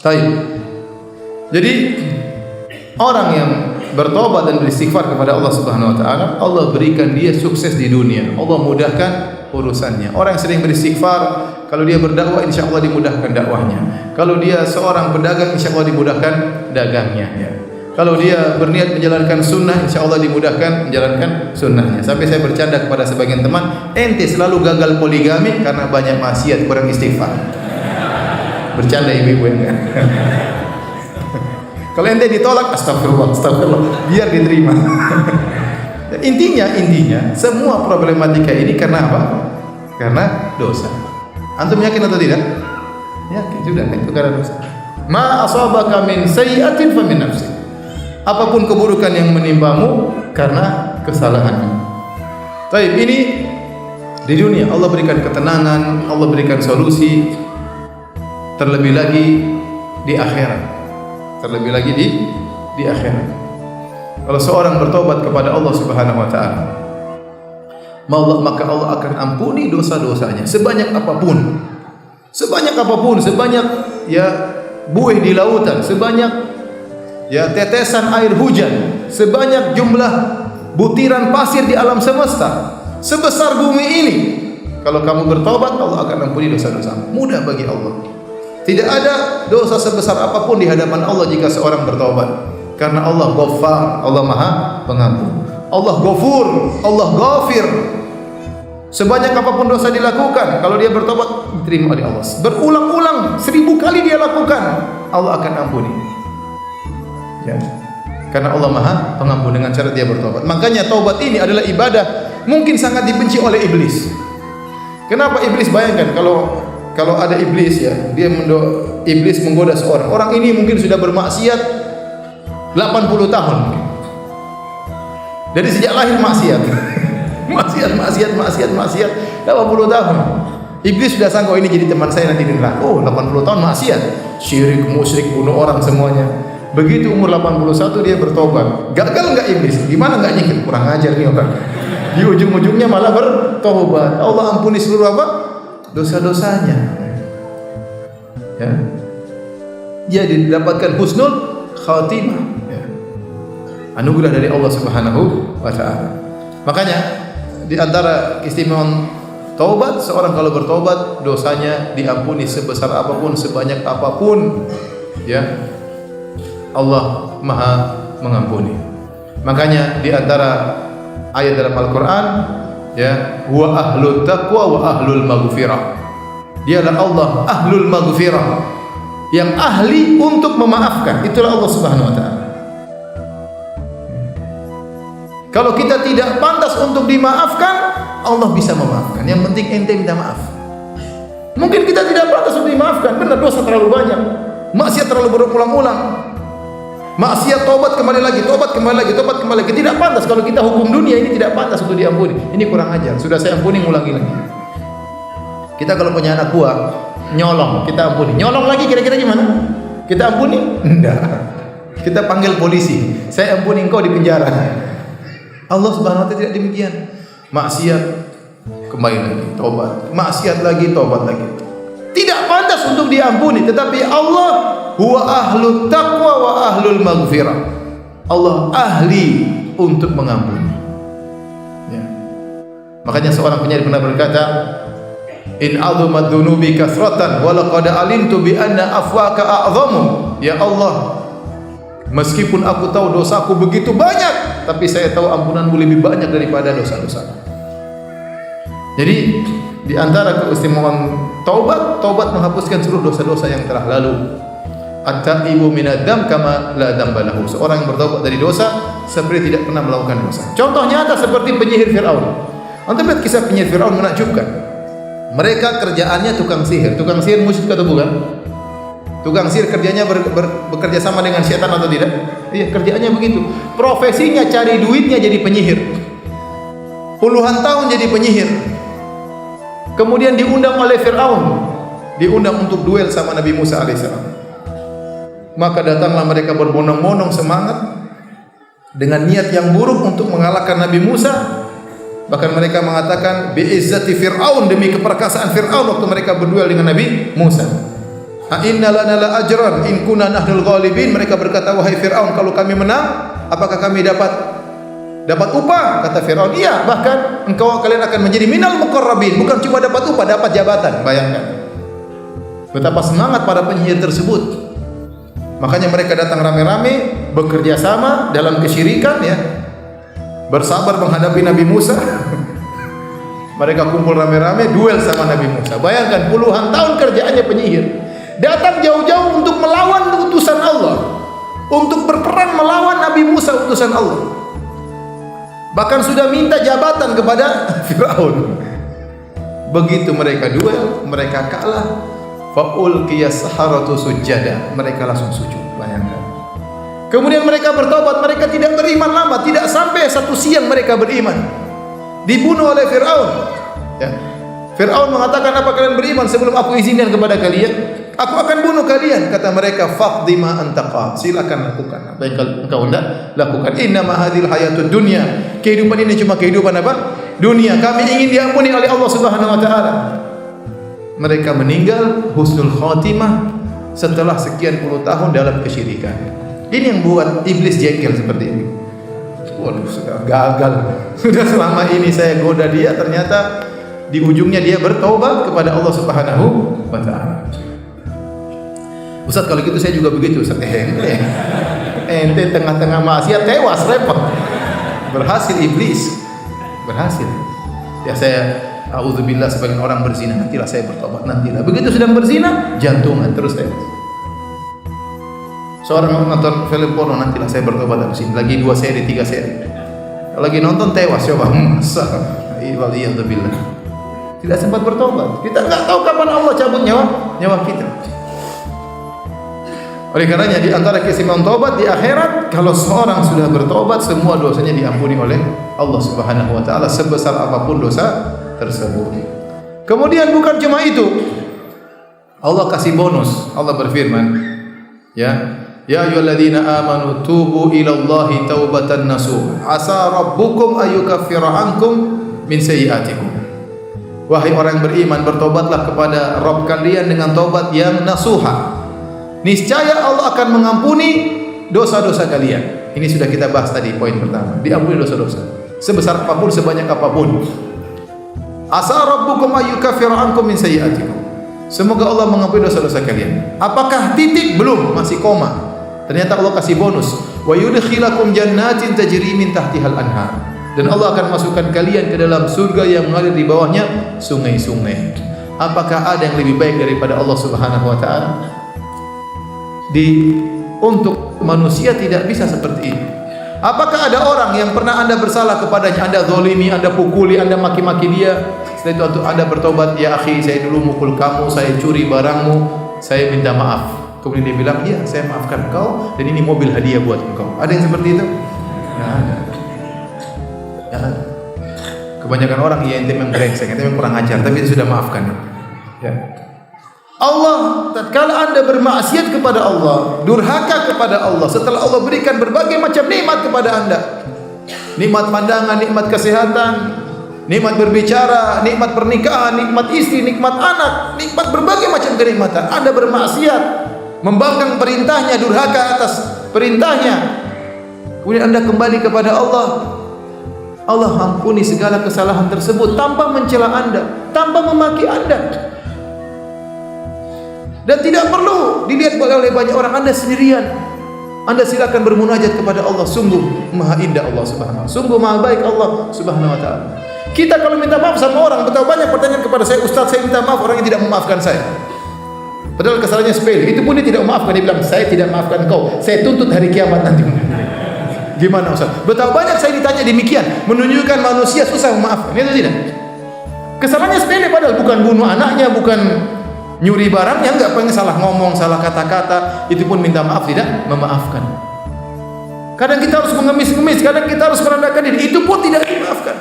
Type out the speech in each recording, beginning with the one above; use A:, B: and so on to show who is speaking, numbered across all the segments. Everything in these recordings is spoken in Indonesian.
A: Baik. Jadi orang yang bertobat dan beristighfar kepada Allah Subhanahu wa taala, Allah berikan dia sukses di dunia. Allah mudahkan urusannya. Orang yang sering beristighfar, kalau dia berdakwah insya Allah dimudahkan dakwahnya. Kalau dia seorang pedagang insya Allah dimudahkan dagangnya, ya. Kalau dia berniat menjalankan sunnah, insya Allah dimudahkan menjalankan sunnahnya. Sampai saya bercanda kepada sebagian teman, ente selalu gagal poligami karena banyak maksiat, kurang istighfar. Bercanda ibu-ibu ya. Kalau ente ditolak, astagfirullah, biar diterima. Intinya semua problematika ini karena apa? Karena dosa. Antum yakin atau tidak? Yakin sudah, itu karena dosa. Ma asabaka min sayyi'atin fa min nafsik. Apapun keburukan yang menimpamu karena kesalahanmu. Baik, ini di dunia Allah berikan ketenangan, Allah berikan solusi. Terlebih lagi di akhirat. Terlebih lagi di akhirat. Kalau seorang bertobat kepada Allah Subhanahu wa taala, maka Allah akan ampuni dosa-dosanya sebanyak apapun. Sebanyak apapun, sebanyak ya buih di lautan, sebanyak ya tetesan air hujan, sebanyak jumlah butiran pasir di alam semesta, sebesar bumi ini. Kalau kamu bertobat, Allah akan ampuni dosa-dosamu. Mudah bagi Allah. Tidak ada dosa sebesar apapun di hadapan Allah jika seorang bertobat. Karena Allah Ghaffar, Allah Maha Pengampun. Allah Ghafur, Allah Ghafir. Sebanyak apapun dosa dilakukan, kalau dia bertobat, diterima oleh Allah. Berulang-ulang, 1000 kali dia lakukan, Allah akan ampuni. Ya. Karena Allah Maha Pengampun dengan cara dia bertobat. Makanya taubat ini adalah ibadah mungkin sangat dibenci oleh iblis. Kenapa iblis? Bayangkan kalau ada iblis ya, iblis menggoda seorang. Orang ini mungkin sudah bermaksiat 80 tahun. Dari sejak lahir maksiat. maksiat 80 tahun. Iblis sudah sangka ini jadi teman saya nanti di neraka. Oh, 80 tahun maksiat. Syirik, musyrik, bunuh orang semuanya. Begitu umur 81 dia bertobat. Gagal enggak iblis? Gimana enggak nyikir? Kurang ajar nih orang. Di ujung-ujungnya malah bertobat. Allah ampuni seluruh apa? Dosa-dosanya. Ya. Dia didapatkan husnul khatimah. Ya. Anugerah dari Allah Subhanahu wa taala. Makanya di antara keistimewaan taubat, seorang kalau bertobat dosanya diampuni sebesar apapun, sebanyak apapun, ya. Allah Maha Mengampuni. Makanya di antara ayat dalam Al-Qur'an, ya, wa ahlut taqwa wa ahlul maghfirah. Dialah Allah ahlul maghfirah, yang ahli untuk memaafkan. Itulah Allah Subhanahu wa taala. Kalau kita tidak pantas untuk dimaafkan, Allah bisa memaafkan. Yang penting ente minta maaf. Mungkin kita tidak pantas untuk dimaafkan, benar dosa terlalu banyak, maksiat terlalu berulang-ulang. Maksiat, tobat kembali lagi, tobat kembali lagi, tobat kembali lagi. Tidak pantas. Kalau kita hukum dunia ini tidak pantas untuk diampuni. Ini kurang ajar. Sudah saya ampuni, ngulangi lagi. Kita kalau punya anak buah nyolong, kita ampuni. Nyolong lagi kira-kira gimana? Kita ampuni? Enggak. Kita panggil polisi. Saya ampuni engkau di penjara. Allah Subhanahu wa taala tidak demikian. Maksiat kembali lagi, tobat. Maksiat lagi, tobat lagi. Tidak pantas untuk diampuni, tetapi Allah huwa ahlut taqwa wa ahlul maghfirah. Allah ahli untuk mengampuni. Ya. Makanya seorang penyair pernah berkata, in azumat dzunubi kasratan wa laqad alimtu bi anna afwaka a'zamu. Ya Allah, meskipun aku tahu dosaku begitu banyak, tapi saya tahu ampunanmu lebih banyak daripada dosa-dosa. Jadi di antara keistimewaan taubat menghapuskan seluruh dosa-dosa yang telah lalu. At-taibu minadz-dzam kama la dzamba lahu. Seorang yang bertaubat dari dosa seperti tidak pernah melakukan dosa. Contoh nyata seperti penyihir Firaun. Anda lihat kisah penyihir Firaun menakjubkan. Mereka kerjaannya tukang sihir. Tukang sihir musyrik atau bukan? Tukang sihir kerjanya bekerja sama dengan setan atau tidak? Iya, kerjaannya begitu. Profesinya cari duitnya jadi penyihir. Puluhan tahun jadi penyihir. Kemudian diundang oleh Fir'aun, diundang untuk duel sama Nabi Musa alaihissalam. Maka datanglah mereka berbondong-bondong semangat dengan niat yang buruk untuk mengalahkan Nabi Musa. Bahkan mereka mengatakan bi'izzati Fir'aun, demi keperkasaan Fir'aun waktu mereka berduel dengan Nabi Musa. A inna lana la ajran in kunna nahnul ghalibin. Mereka berkata, wahai Fir'aun, kalau kami menang, apakah kami dapat upah? Kata Fir'aun, iya, bahkan kalian akan menjadi minal muqarrabin. Bukan cuma dapat upah, dapat jabatan. Bayangkan betapa semangat para penyihir tersebut. Makanya mereka datang rame-rame, bekerja sama dalam kesyirikan, ya, bersabar menghadapi Nabi Musa. Mereka kumpul rame-rame, duel sama Nabi Musa. Bayangkan puluhan tahun kerjaannya penyihir, datang jauh-jauh untuk melawan utusan Allah, untuk berperang melawan Nabi Musa utusan Allah. Bahkan sudah minta jabatan kepada Fir'aun. Begitu mereka duel, mereka kalah. Fa'ulqiya saharatu sujada. Mereka langsung sujud. Bayangkan. Kemudian mereka bertobat. Mereka tidak beriman lama. Tidak sampai 1 siang mereka beriman. Dibunuh oleh Fir'aun. Ya. Fir'aun mengatakan, apa kalian beriman sebelum aku izinkan kepada kalian? Aku akan bunuh kalian. Kata mereka, faqdi ma anta qad. Silakan lakukan apa yang engkau hendak lakukan. Inna ma hadhil hayatud dunya. Kehidupan ini cuma kehidupan apa? Dunia. Kami ingin diampuni oleh Allah Subhanahu wa taala. Mereka meninggal husnul khatimah setelah sekian puluh tahun dalam kesyirikan. Ini yang buat iblis jengkel seperti ini. Waduh, sudah gagal. Sudah selama ini saya goda dia, ternyata di ujungnya dia bertobat kepada Allah Subhanahu wa taala. Ustaz, kalau gitu saya juga begitu, Ustaz. Ente tengah-tengah maksiat tewas, repot. Berhasil iblis. Berhasil. Ya, saya a'udzubillah, sebagian orang berzina, nantilah saya bertobat, nantilah. Begitu sedang berzina, jantungan terus tewas. Seorang nonton film porno, nantilah saya bertobat habis ini. Lagi 2 seri, 3 seri. Lagi nonton tewas, coba. Masa. A'udzubillah. Tidak sempat bertobat. Kita enggak tahu kapan Allah cabut nyawa kita. Oleh karenanya di antara keistimewaan taubat di akhirat, kalau seorang sudah bertobat, semua dosanya diampuni oleh Allah Subhanahu wa taala sebesar apapun dosa tersebut. Kemudian bukan cuma itu. Allah kasih bonus. Allah berfirman, ya ayyuhalladzina amanu tubu ilallahi taubatan nasuha. Asa rabbukum ayyukaffira ankum min sayyi'atikum. Wahai orang beriman, bertobatlah kepada Rabb kalian dengan taubat yang nasuha. Niscaya Allah akan mengampuni dosa-dosa kalian. Ini sudah kita bahas tadi, poin pertama. Diampuni dosa-dosa sebesar apapun, sebanyak apapun. Asa rabbukum ayyukaffira ankum min sayyi'atikum. Semoga Allah mengampuni dosa-dosa kalian. Apakah titik? Belum, masih koma. Ternyata Allah kasih bonus. Wa yudkhilakum jannatin tajri min tahtihal anhar. Dan Allah akan masukkan kalian ke dalam surga yang mengalir di bawahnya sungai-sungai. Apakah ada yang lebih baik daripada Allah Subhanahu wa taala? Untuk manusia tidak bisa seperti ini. Apakah ada orang yang pernah Anda bersalah kepadanya, Anda zalimi, Anda pukuli, Anda maki-maki dia, setelah itu untuk Anda bertobat, ya akhi, saya dulu mukul kamu, saya curi barangmu, saya minta maaf. Kemudian dia bilang, iya, saya maafkan engkau, dan ini mobil hadiah buat engkau. Ada yang seperti itu? Nah, ada. Ya, kebanyakan orang, ya ente memang brengsek, ente memang kurang ajar, tapi dia sudah maafkan. Ya. Allah, tatkala Anda bermaksiat kepada Allah, durhaka kepada Allah, setelah Allah berikan berbagai macam nikmat kepada Anda, nikmat pandangan, nikmat kesehatan, nikmat berbicara, nikmat pernikahan, nikmat istri, nikmat anak, nikmat berbagai macam kenikmatan, Anda bermaksiat, membangkang perintahnya, durhaka atas perintahnya, kemudian Anda kembali kepada Allah, Allah ampuni segala kesalahan tersebut tanpa mencela Anda, tanpa memaki Anda. Dan tidak perlu dilihat oleh banyak orang, Anda sendirian. Anda silakan bermunajat kepada Allah. Sungguh maha indah Allah Subhanahu wa ta'ala. Sungguh maha baik Allah Subhanahu wa ta'ala. Kita kalau minta maaf sama orang, betapa banyak pertanyaan kepada saya, Ustaz, saya minta maaf, orang yang tidak memaafkan saya. Padahal kesalahannya sepele. Itu pun dia tidak memaafkan. Dia bilang, saya tidak maafkan kau, saya tuntut hari kiamat nanti. Gimana Ustaz? Betapa banyak saya ditanya demikian, menunjukkan manusia susah memaafkan. Itu tidak. Kesalahannya sepele, padahal bukan bunuh anaknya, bukan nyuri barangnya, enggak, pengen salah ngomong, salah kata-kata, itu pun minta maaf, tidak memaafkan. Kadang kita harus mengemis-ngemis, kadang kita harus merendahkan diri, itu pun tidak dimaafkan.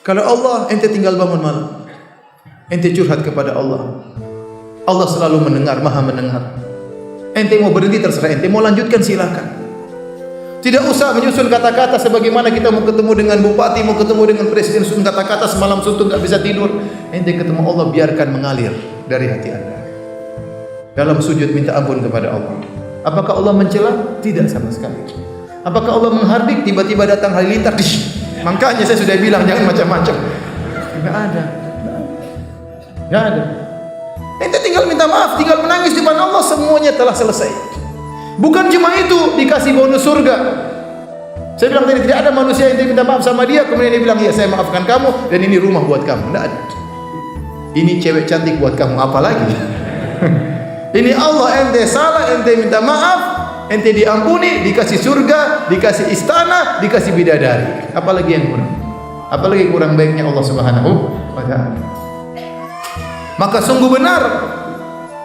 A: Kalau Allah, ente tinggal bangun malam, ente curhat kepada Allah, Allah selalu mendengar, maha mendengar. Ente mau berhenti terserah ente, mau lanjutkan silakan. Tidak usah menyusun kata-kata sebagaimana kita mau ketemu dengan bupati, mau ketemu dengan presiden, susun kata-kata semalam suntuk nggak bisa tidur. Ente ketemu Allah, biarkan mengalir dari hati Anda. dalam sujud minta ampun kepada Allah. Apakah Allah mencela? Tidak sama sekali. Apakah Allah menghardik? Tiba-tiba datang halilintar. Makanya saya sudah bilang jangan macam-macam. Enggak ada. Enggak ada. Ente tinggal minta maaf, tinggal menangis di depan Allah, semuanya telah selesai. Bukan cuma itu, dikasih bonus surga. Saya bilang tadi tidak ada manusia yang minta maaf sama dia, kemudian dia bilang, "Ya, saya maafkan kamu dan ini rumah buat kamu." Enggak ada. Ini cewek cantik buat kamu, apa lagi? Ini Allah, ente salah, ente minta maaf, ente diampuni, dikasih surga, dikasih istana, dikasih bidadari. Apalagi yang kurang? Apalagi kurang baiknya Allah Subhanahu wa taala. Maka sungguh benar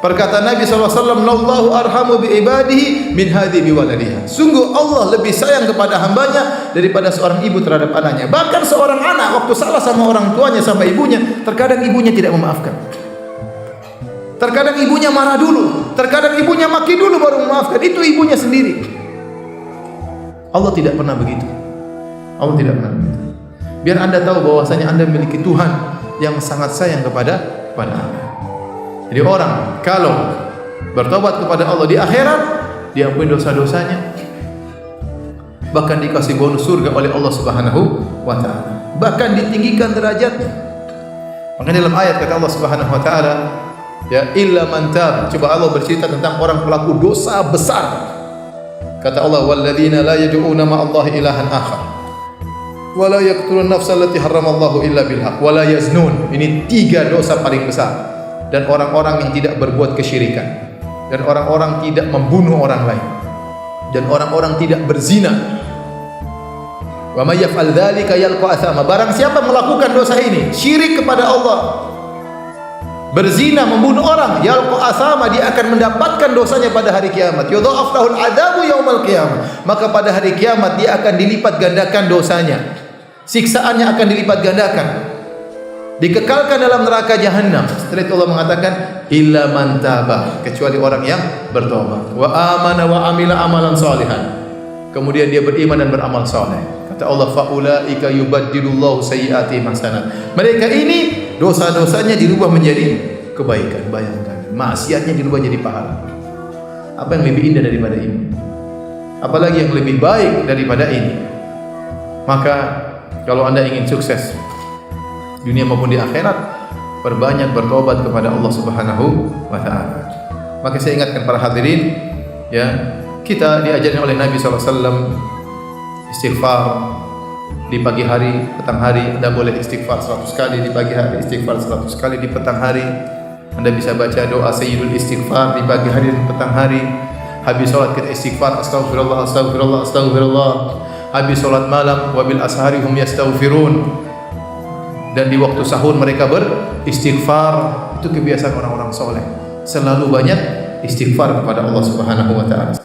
A: perkataan Nabi SAW, "Allahu arhamu bi ibadihi min hadhi bi waladiha." Sungguh Allah lebih sayang kepada hambanya daripada seorang ibu terhadap anaknya. Bahkan seorang anak waktu salah sama orang tuanya, sama ibunya, terkadang ibunya tidak memaafkan. Terkadang ibunya marah dulu, terkadang ibunya maki dulu baru memaafkan. Itu ibunya sendiri. Allah tidak pernah begitu. Allah tidak pernah begitu. Biar Anda tahu bahwasanya Anda memiliki Tuhan yang sangat sayang kepada Anda. Jadi orang kalau bertobat kepada Allah di akhirat, diampuni dosa-dosanya, bahkan dikasih bonus surga oleh Allah Subhanahu wa taala. Bahkan ditinggikan derajatnya. Makanya dalam ayat kata Allah Subhanahu wa taala, ya illa man tab. Coba Allah bercerita tentang orang pelaku dosa besar. Kata Allah, walladzina la yad'una ma'allahi ilahan akhar wa la yaqtulun nafsa allati harramallahu illa bil haqq wa la yaznun. Ini 3 dosa paling besar. Dan orang-orang yang tidak berbuat kesyirikan, dan orang-orang tidak membunuh orang lain, dan orang-orang tidak berzina. Wa may yaf'al dzalika yalqa athama. Barang siapa melakukan dosa ini, syirik kepada Allah, berzina, membunuh orang, yalqa athama, dia akan mendapatkan dosanya pada hari kiamat. Yudha'af lahul adzabu yaumal qiyamah. Maka pada hari kiamat dia akan dilipat gandakan dosanya. Siksaannya akan dilipat gandakan. Dikekalkan dalam neraka jahanam. Setelah itu Allah mengatakan illa man taba, kecuali orang yang bertobat, wa amana wa amila amalan salihan, kemudian dia beriman dan beramal saleh. Kata Allah, faulaika yubaddilullahu sayyi'atihim hasanat. Mereka ini dosa-dosanya dirubah menjadi kebaikan. Bayangkan, maksiatnya dirubah jadi pahala. Apa yang lebih indah daripada ini? Apalagi yang lebih baik daripada ini? Maka kalau Anda ingin sukses dunia maupun di akhirat, perbanyak bertobat kepada Allah Subhanahu wa taala. Maka saya ingatkan para hadirin, ya, kita diajarkan oleh Nabi SAW istighfar di pagi hari, petang hari. Anda boleh istighfar 100 kali di pagi hari, istighfar 100 kali di petang hari. Anda bisa baca doa Sayyidul Istighfar di pagi hari dan petang hari. Habis salat kita istighfar, astagfirullah, astagfirullah, astagfirullah. Habis salat malam, wabil ashari hum yastaghfirun. Dan di waktu sahur mereka beristighfar. Itu kebiasaan orang-orang soleh, selalu banyak istighfar kepada Allah Subhanahu wa taala.